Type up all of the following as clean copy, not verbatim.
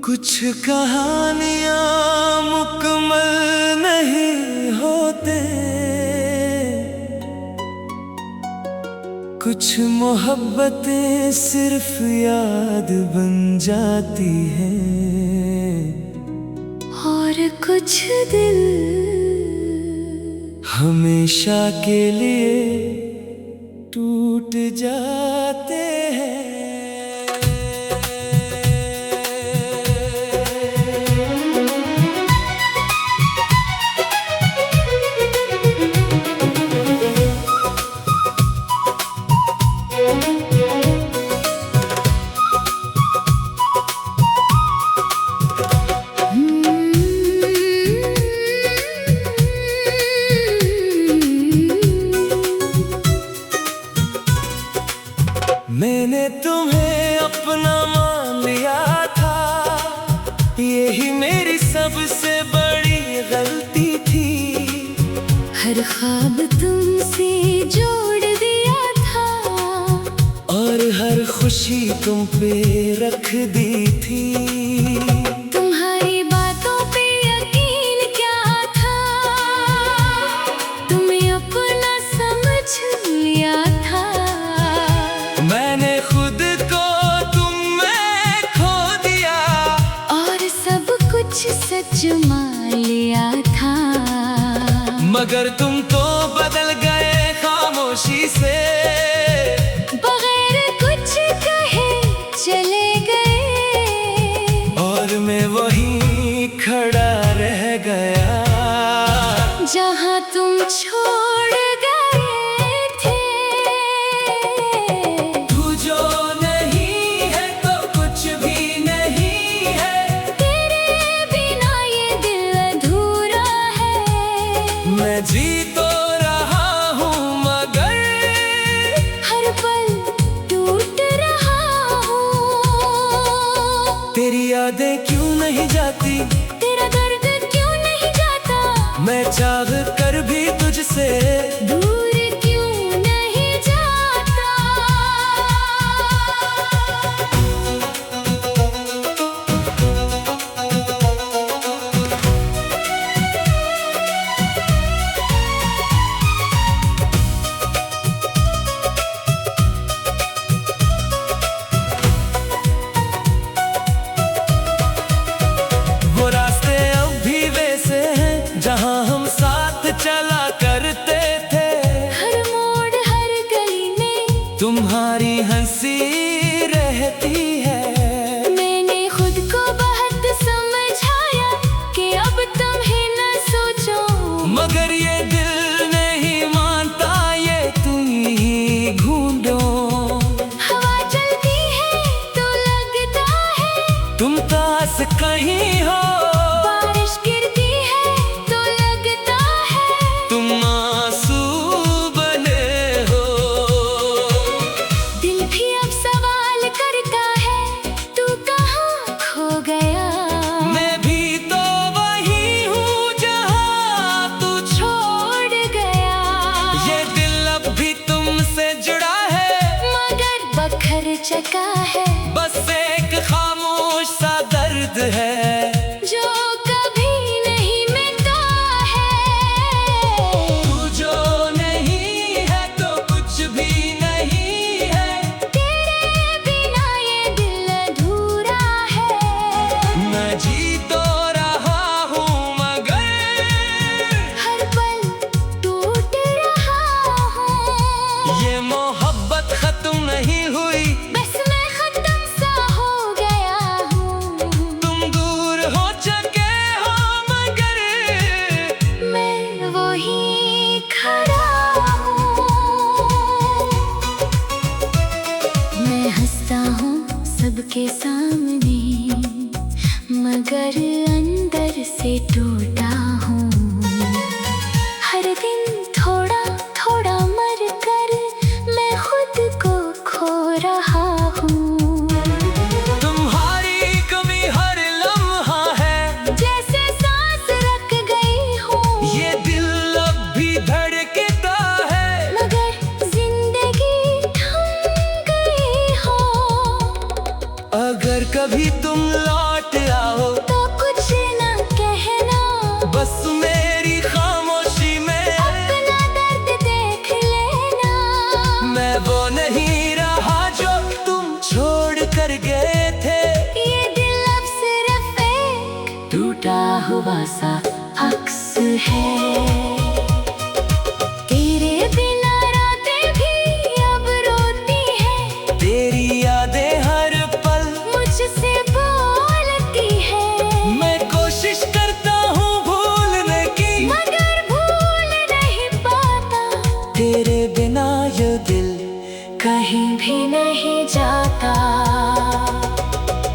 कुछ कहानियां मुकम्मल नहीं होते, कुछ मोहब्बतें सिर्फ याद बन जाती हैं, और कुछ दिल हमेशा के लिए टूट जाते हैं। मैंने तुम्हें अपना मान लिया था, यही मेरी सबसे बड़ी गलती थी। हर ख्वाब तुमसे जोड़ दिया था, और हर खुशी तुम पे रख दी थी। तुम्हारी बातों पे यकीन क्या था, तुम्हें अपना समझ लिया था। मैंने खुद को तुम में खो दिया, और सब कुछ सच मान लिया था। मगर तुम तो बदल गए खामोशी से, बगैर कुछ कहे चले गए, और मैं वहीं खड़ा रह गया जहाँ तुम छोड़ गए थे। तू जो नहीं है तो कुछ भी नहीं है, तेरे बिना ये दिल अधूरा है। मैं जी तो रहा हूँ मगर हर पल टूट रहा हूँ। तेरी यादें क्यों नहीं जाती, तेरा दर्द क्यों नहीं जाता, मैं चाह कर भी तुझसे दूर क्यों नहीं जाता। वो रास्ते अब भी वैसे हैं जहाँ हम साथ चला करते थे। हर मोड़ हर गली में तुम्हारी हंसी रहती है। मैंने खुद को बहुत समझाया कि अब तुम्हें न सोचो, मगर ये दिल नहीं मानता, ये तुम ही ढूंढो। हवा चलती है तो लगता है तुम पास कहीं हो, बारिश गिरती है तो लगता है तुम आंसू बने हो। दिल भी अब सवाल करता है तू कहाँ खो गया। मैं भी तो वही हूँ जहाँ तू छोड़ गया, ये दिल अब भी तुमसे जुड़ा है, मगर बखर चका है। बस एक खामोश सा दर्द है जो कभी नहीं मिटता है। तू जो नहीं है तो कुछ भी नहीं है, तेरे बिना ये दिल अधूरा है। मैं जी तो रहा हूँ मगर हर पल टूट रहा हूँ। ये मोहब्बत खत्म नहीं हुई, बस मैं खत्म सा हो गया हूँ। तुम दूर हो चुके हो मगर मैं वहीं खड़ा हूँ। मैं हंसता हूँ सबके सामने, मगर अंदर से टूटा हूँ। हर दिन थोड़ा थोड़ा मर कर मैं खुद को खो रहा हूँ। तुम्हारी कमी हर लम्हा है, जैसे सांस रख गई हूँ, ये दिल अब भी धड़कता है। मगर जिंदगी कभी तुम लौट आओ तो कुछ न कहना, बस मेरी खामोशी में अपना दर्द देख लेना। मैं वो नहीं रहा जो तुम छोड़ कर गए थे। ये दिल अब सिर्फ एक टूटा हुआ सा अक्स है। तेरे बिना रातें भी अब रोती है, तेरी यादें हर पल मुझसे बोलती है। मैं कोशिश करता हूँ भूलने की, मगर भूल नहीं पाता। तेरे बिना ये दिल कहीं भी नहीं जाता।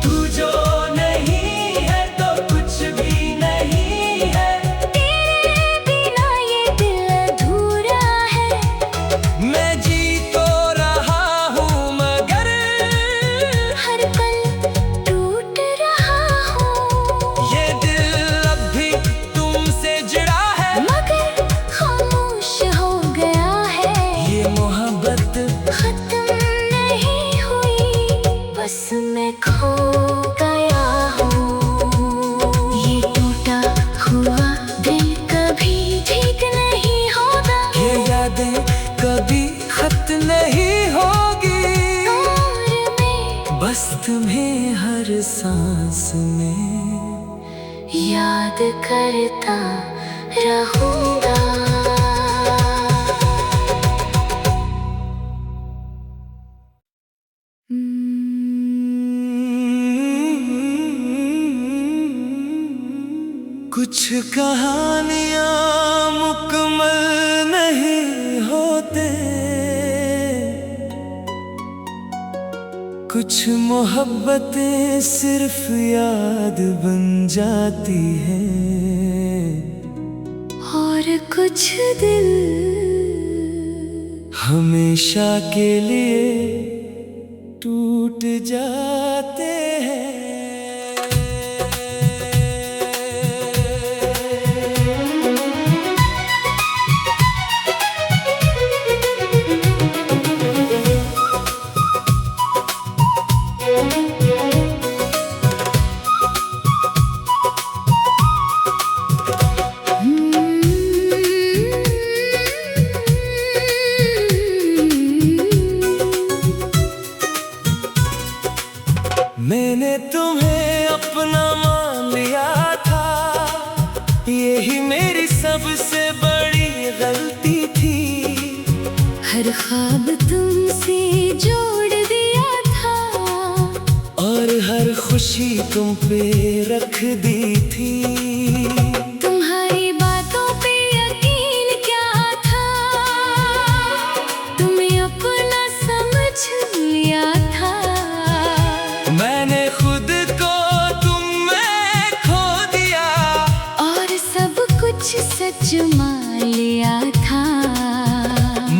तू जो नहीं है तो कुछ भी नहीं है। तेरे बिना ये दिल अधूरा है। मैं जी तो रहा हूँ मगर हर पल टूट रहा हूँ। ये दिल अब भी तुमसे जुड़ा है, मगर खामोश हो गया है। ये मोहब्बत खत्म नहीं हुई, बस मैं खो गया हूँ। ये टूटा हुआ दिल कभी ठीक नहीं होता। ये यादें कभी खत्म नहीं होगी। और मैं बस तुम्हें हर सांस में याद करता रहूंगा। कुछ कहानियां मुकम्मल नहीं होते, कुछ मोहब्बतें सिर्फ याद बन जाती हैं। और कुछ दिल हमेशा के लिए टूट जाते हैं। मैंने तुम्हें अपना मान लिया था, यही मेरी सबसे बड़ी गलती थी। हर ख्वाब तुमसे जोड़ दिया था, और हर खुशी तुम पे रख दी थी। तुम्हारी बातों पे यकीन क्या था, तुम्हें अपना समझ लिया था। मैंने खुद को तुम में खो दिया, और सब कुछ सच मान लिया था।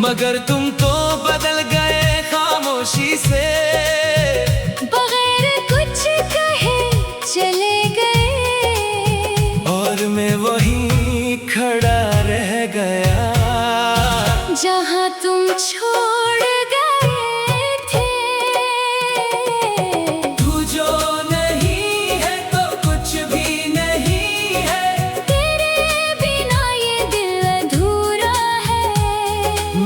मगर तुम तो बदल गए खामोशी से, बगैर कुछ कहे चले गए। और मैं वहीं खड़ा रह गया जहाँ तुम छोड़ गए थे। तू जो नहीं है तो कुछ भी नहीं है। तेरे बिना ये दिल अधूरा है।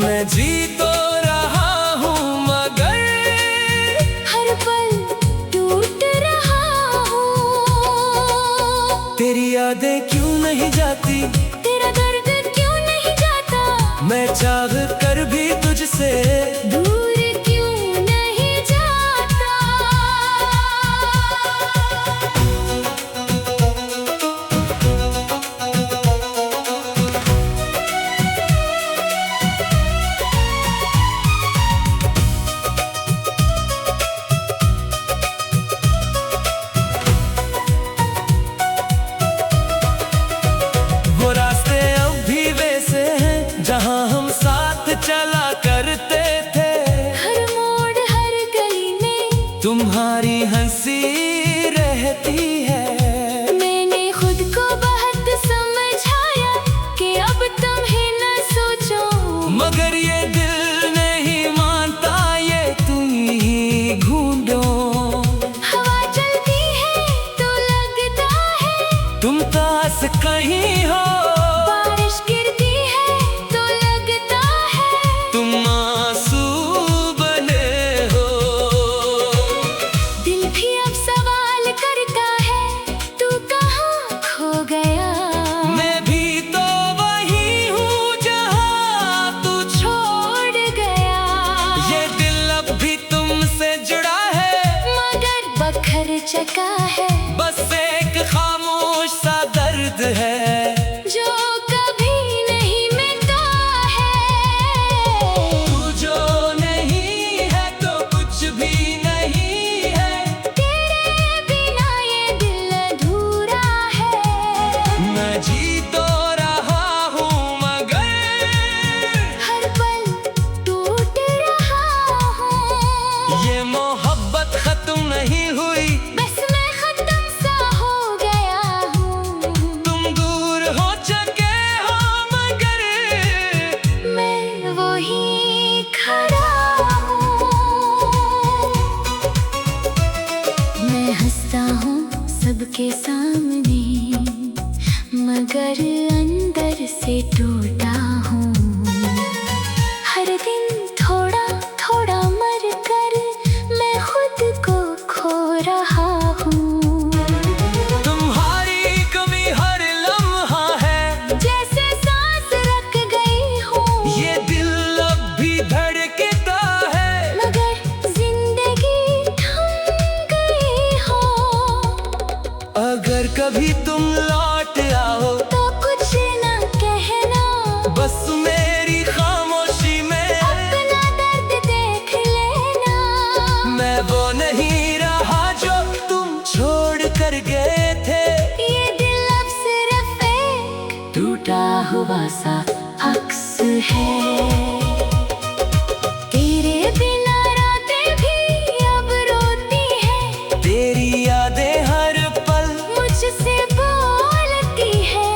मैं जी तो रहा हूँ मगर हर पल टूट रहा हूँ। तेरी यादें क्यों नहीं जाती, तेरा दर्द क्यों नहीं जाता। मैं चाह कर भी तुझसे दूर क्यों नहीं जाता। वो रास्ते अब भी वैसे हैं जहाँ हम साथ कहीं हो। बारिश गिरती है तो लगता है तुम आंसू बने हो। दिल भी अब सवाल करता है तू कहाँ खो गया। मैं भी तो वही हूँ जहाँ तू छोड़ गया। ये दिल अब भी तुमसे जुड़ा है मगर बखर चका है। बस एक खामोश सा दर्द है जो कभी नहीं मिटता है। तू जो नहीं है तो कुछ भी नहीं है। तेरे बिना ये दिल अधूरा है। मैं जी तो रहा हूँ मगर हर पल टूट रहा हूँ। ये मोहब्बत खत्म नहीं हुई। बस मैं खत्म सा हो गया हूँ। तुम दूर हो चुके हो मगर मैं वही खड़ा हूँ। मैं हंसता हूँ सबके सामने मगर अंदर से टूटा हूँ। हर दिन थोड़ा थोड़ा मर कर मैं खुद को खो रहा हूँ। तुम्हारी कमी हर लम्हा है जैसे सांस रख गई हूँ। ये दिल अब भी धड़कता है मगर जिंदगी थम गई हो। अगर कभी तुम लौट आओ तो कुछ न कहना। बस मेरी खामोशी में अपना दर्द देख लेना। मैं वो नहीं रहा जो तुम छोड़ कर गए थे। ये दिल अब सिर्फ एक टूटा हुआ सा अक्स है। तेरे बिना रातें भी अब रोती है। तेरी यादें हर पल मुझसे बोलती है।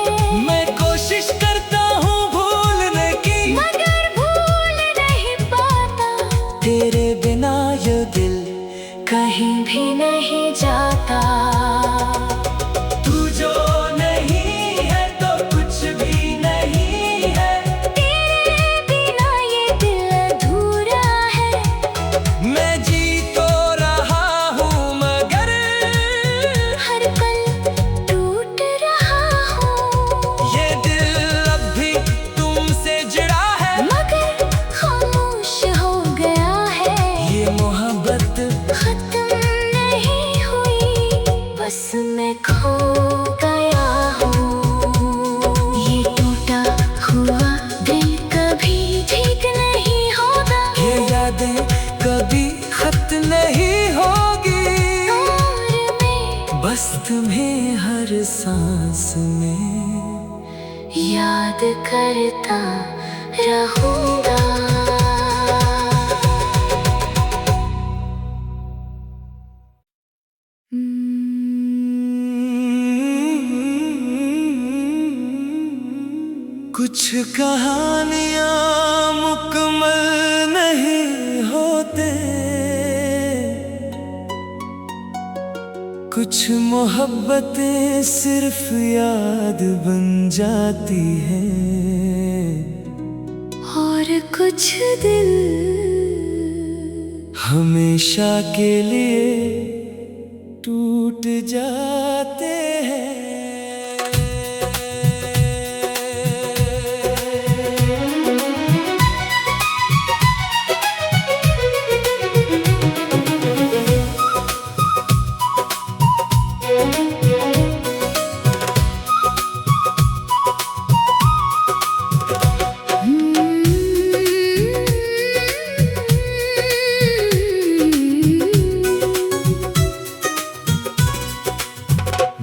मैं कोशिश करता हूँ भूलने की मगर भूल नहीं पाता। तेरे बिना ये दिल कहीं भी नहीं जाता। तू जो नहीं है तो कुछ भी नहीं है। तेरे बिना ये दिल अधूरा है। मैं जी तो रहा हूँ मगर हर पल टूट रहा हूँ। ये दिल अब भी तुमसे जुड़ा है मगर खामोश हो गया है। ये मोहब्बत खत्म नहीं हुई बस मैं खो गया हूँ। ये टूटा हुआ दिल कभी ठीक नहीं होगा। ये यादें कभी खत्म नहीं होगी। और मैं बस तुम्हें हर सांस में याद करता रहूंगा। कुछ कहानियां मुकम्मल नहीं होते। कुछ मोहब्बतें सिर्फ याद बन जाती हैं। और कुछ दिल हमेशा के लिए टूट जाते हैं।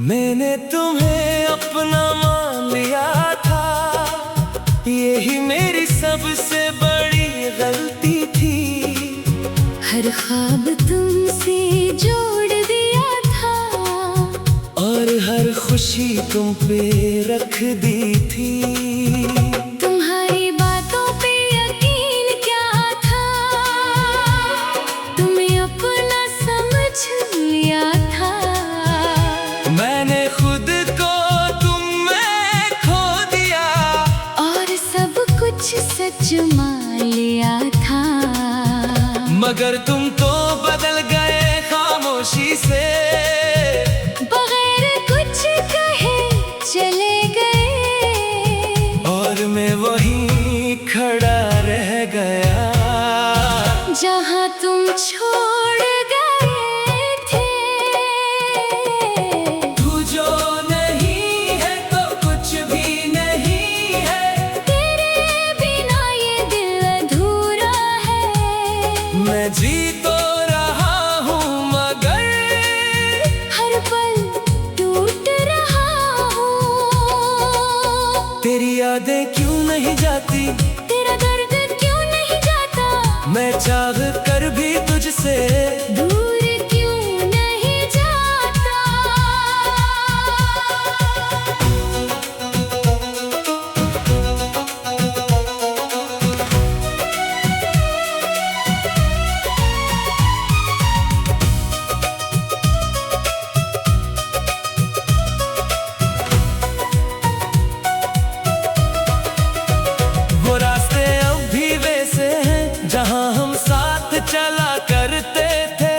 मैंने तुम्हें अपना मान लिया था। यही मेरी सबसे बड़ी गलती थी। हर ख्वाब तुमसे जोड़ दिया था। और हर खुशी तुम पे रख दी थी। तुम्हारी बातों पे यकीन क्या था। तुम्हें अपना समझ लिया था। मैंने खुद को तुम में मगर तुम तो बदल गए खामोशी से, बगैर कुछ कहे चले गए, और मैं वहीं खड़ा रह गया जहाँ तुम छोड़ गए थे। तू जो नहीं है तो कुछ भी नहीं है, तेरे बिना ये दिल अधूरा है। मैं जी तो रहा हूँ मगर हर पल टूट रहा हूँ। तेरी यादें क्यों नहीं जाती, तेरा दर्द क्यों नहीं जाता, मैं चाह कर भी तुझसे दूर क्यों नहीं जाता। वो रास्ते अब भी वैसे हैं जहाँ हम साथ चला करते थे,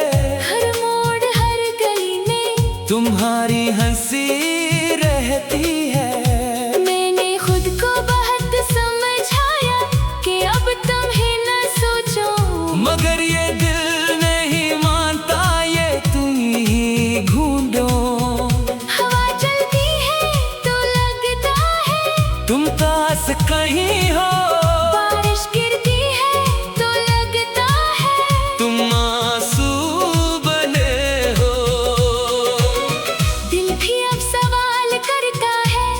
हर मोड़ हर गली में तुम्हारी हंसी रहती है। मैंने खुद को बहुत समझाया कि अब तुम्हें न सोचो, मगर ये दिल नहीं मानता, ये तुम ही ढूंढो। हवा चलती है तो लगता है तुम पास कहीं हो, बारिश गिरती है तो लगता है तुम आंसू बने हो। दिल भी अब सवाल करता है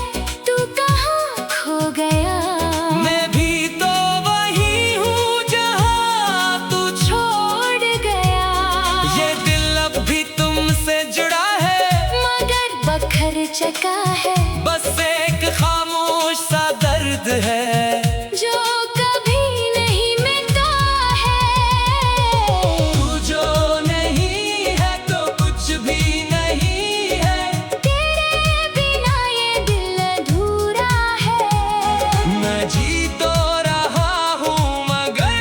तू कहाँ खो गया। मैं भी तो वही हूँ जहाँ तू छोड़ गया ये दिल अब भी तुमसे जुड़ा है, मगर बखर चका है, बस एक खामोश सा दर्द है जो कभी नहीं मिटता है। तू जो नहीं है तो कुछ भी नहीं है, तेरे बिना ये दिल अधूरा है। मैं जी तो रहा हूँ मगर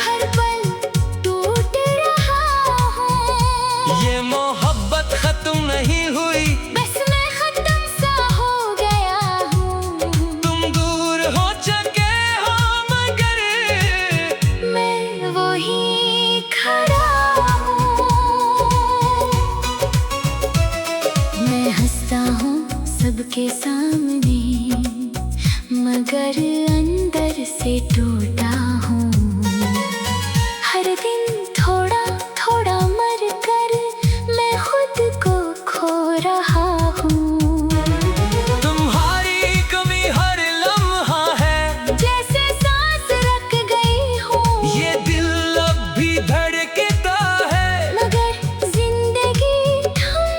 हर पल टूट रहा हूँ। ये मोहब्बत खत्म नहीं हुई, बस मैं खत्म सा हो गया हूँ। तुम दूर हो चुके हो मगर मैं वहीं खड़ा हूँ। मैं हंसता हूँ सबके सामने, मगर अंदर से टूटा हूँ। हर दिन थोड़ा थोड़ा मर कर मैं खुद को खो रहा हूँ। तुम्हारी कमी हर लम्हा है, जैसे सांस रख गई हूँ, ये दिल अब भी धड़कता है। मगर जिंदगी थम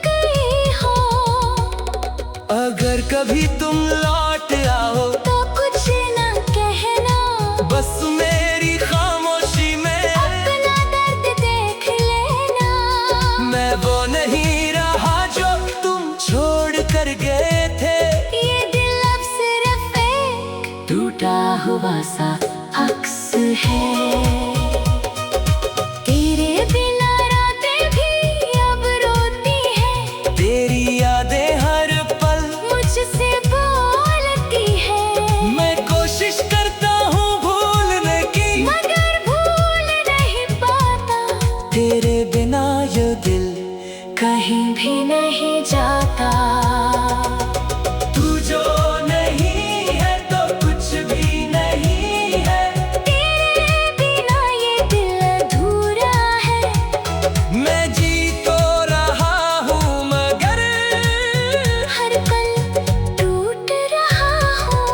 गई हो। अगर कभी तुम लौट आओ तो कुछ न कहना, बस मेरी खामोशी में अपना दर्द देख लेना। मैं वो नहीं रहा जो तुम छोड़ कर गए थे। ये दिल अब सिर्फ एक टूटा हुआ सा अक्स है। तेरे बिना रातें भी अब रोती हैं, तेरी यादें हर पल मुझसे बोलती है। मैं कोशिश करता हूँ भूलने की, मगर भूल नहीं पाता, तेरे बिना ये दिल कहीं भी नहीं जाता। तू जो नहीं है तो कुछ भी नहीं है, तेरे बिना ये दिल अधूरा है। मैं जी तो रहा हूँ मगर हर पल टूट रहा हूँ।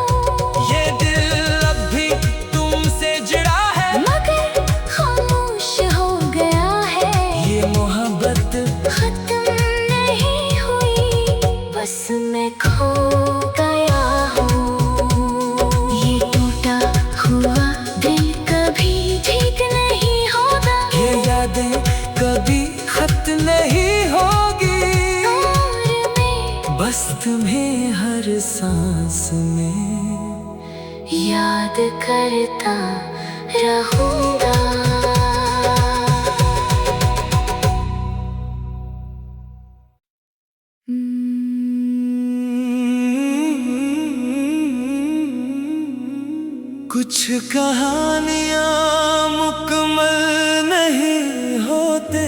ये दिल अब भी तुमसे जुड़ा है, मगर खामोश हो गया है। ये मोहब्बत खत्म नहीं हुई, बस मैं खो गया हूँ। ये टूटा हुआ दिल कभी ठीक नहीं होगा, ये यादें कभी खत्म नहीं होगी। और मैं बस तुम्हें हर सांस में याद करता रहूँगा। कहानियां मुकम्मल नहीं होते,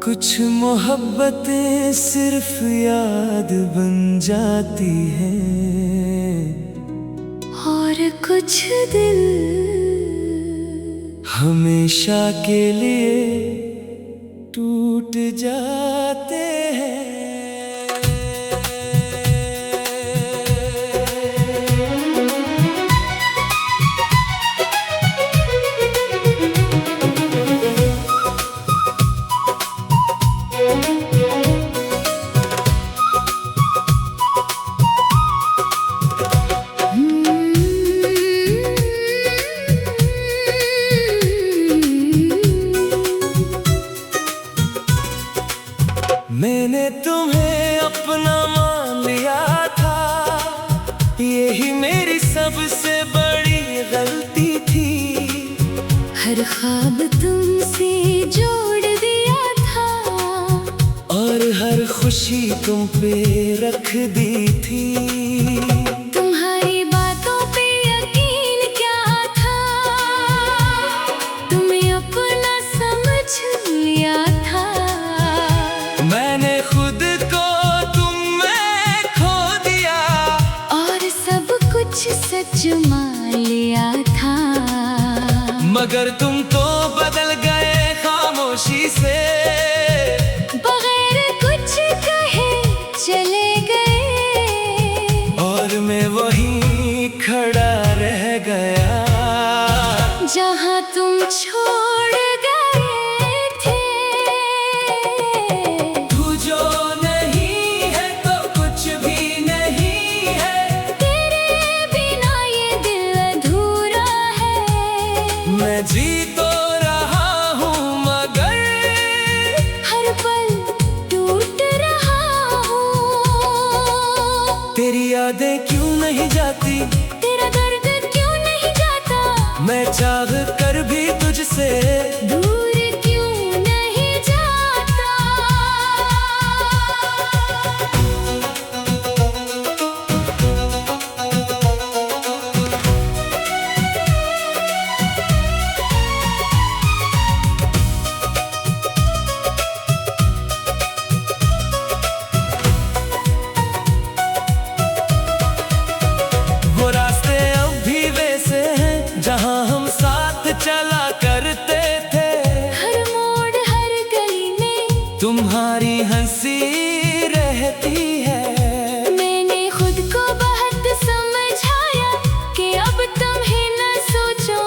कुछ मोहब्बतें सिर्फ याद बन जाती हैं, और कुछ दिल हमेशा के लिए टूट जाते हैं। मैंने तुम्हें अपना मान लिया था, यही मेरी सबसे बड़ी गलती थी। हर ख्वाब तुमसे जोड़ दिया था, और हर खुशी तुम पे रख दी थी। तुम्हारी बातों पे यकीन क्या था, तुम्हें अपना समझ लिया था। मैंने खुद को तुम में खो दिया, और सब कुछ सच मान लिया था। मगर तुम तो बदल गए खामोशी से, बगैर कुछ कहे चले गए, और मैं वहीं खड़ा रह गया जहाँ तुम छोड़ गए थे। तू जो नहीं है तो कुछ भी नहीं है, तेरे बिना ये दिल अधूरा है। मैं जी तो रहा हूँ मगर हर पल टूट रहा हूँ। तेरी यादें क्यों नहीं जाती, तेरा दर्द क्यों नहीं जाता, मैं चाह कर भी तुझसे दूर क्यों नहीं जाता। वो रास्ते अब भी वैसे हैं जहाँ हम साथ चला करते थे। हर मोड़ हर गली में तुम्हारी हंसी रहती है। मैंने खुद को बहुत समझाया कि अब तुम्हें न सोचो,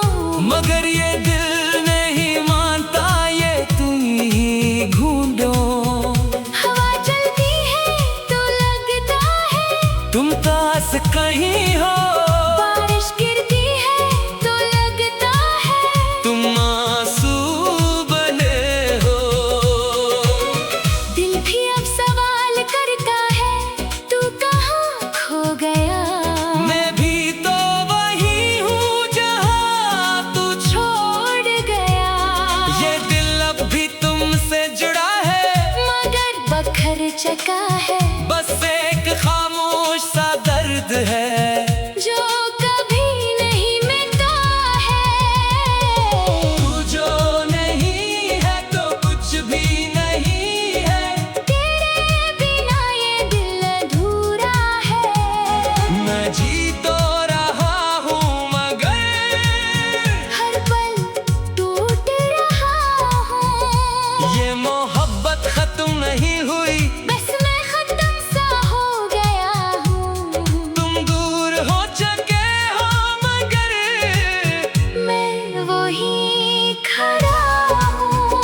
मगर ये दिल नहीं मानता, ये तुम ही ढूंढो। हवा चलती है तो लगता है तुम पास कहीं हो, बारिश गिरती है तो लगता है तुम आंसू बने हो। दिल भी अब सवाल करता है तू कहाँ खो गया। मैं भी तो वही हूँ जहाँ तू छोड़ गया, ये दिल अब भी तुमसे जुड़ा है, मगर बखर चका है। बस एक खामोश सा दर्द है जो कभी नहीं मिटता है। तू जो नहीं है तो कुछ भी नहीं है, तेरे बिना ये दिल अधूरा है। मैं जी तो रहा हूँ मगर हर पल टूट रहा हूँ। ये मोहब्बत खत्म नहीं हुई, बस मैं खत्म सा हो गया हूँ। तुम दूर हो चुके हो मगर मैं वहीं खड़ा हूँ।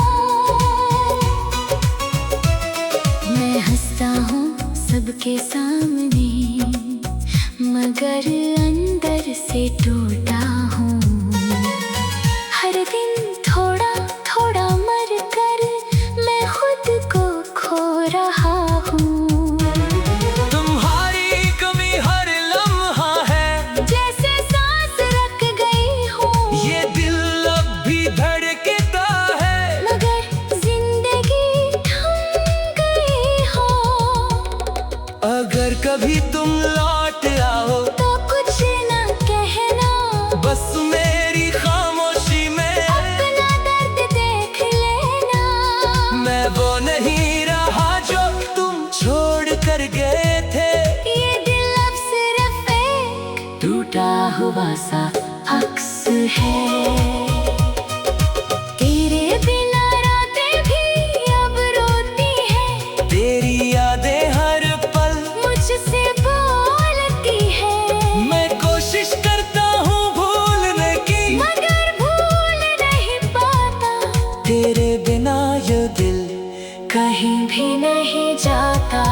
मैं हंसता हूँ सबके सामने, मगर अंदर से टूटा हूँ। हर दिन थोड़ा थोड़ा मर कर मैं खुद को खो रहा हूँ। तुम्हारी कमी हर लम्हा है, जैसे सांस रख गई हूँ, ये दिल अब भी धड़कता है। मगर जिंदगी थम गई हो। अगर कभी तुम लौट आओ तो हुआ सा अक्स है। तेरे बिना रातें भी अब रोती हैं, तेरी यादें हर पल मुझसे बोलती है। मैं कोशिश करता हूँ भूलने की, मगर भूल नहीं पाता। तेरे बिना ये दिल कहीं भी नहीं जाता।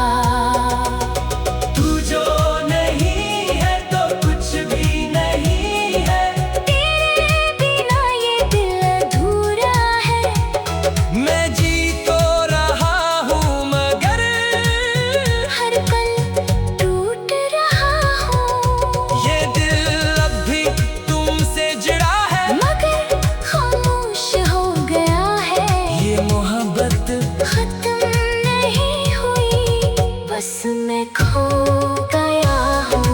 तू जो नहीं है तो कुछ भी नहीं है। तेरे बिना ये दिल अधूरा है। मैं जी तो रहा हूँ मगर हर पल टूट रहा हूँ। ये दिल अब भी तुमसे जुड़ा है, मगर खामोश हो गया है। ये मोहब्बत खत्म नहीं हुई, बस मैं खो गया हूँ।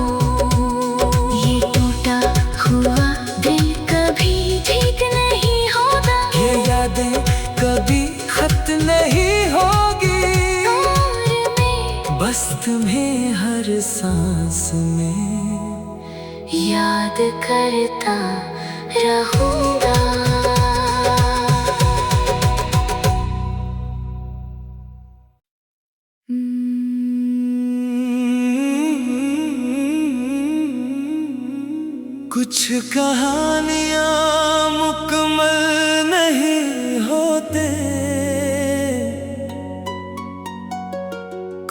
ये टूटा हुआ दिल कभी ठीक नहीं होगा। ये यादें कभी खत्म नहीं होगी। और मैं बस तुम्हें हर सांस में याद करता रहूंगा। कुछ कहानियां मुकम्मल नहीं होते,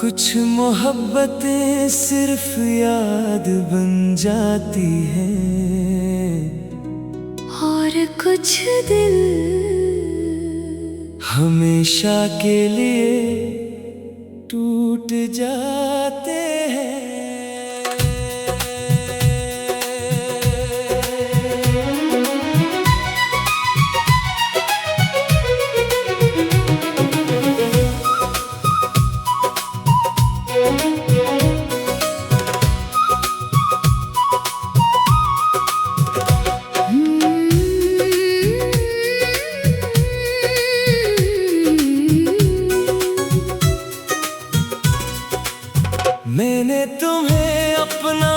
कुछ मोहब्बतें सिर्फ याद बन जाती हैं, और कुछ दिल हमेशा के लिए टूट जाते हैं। मैंने तुम्हें अपना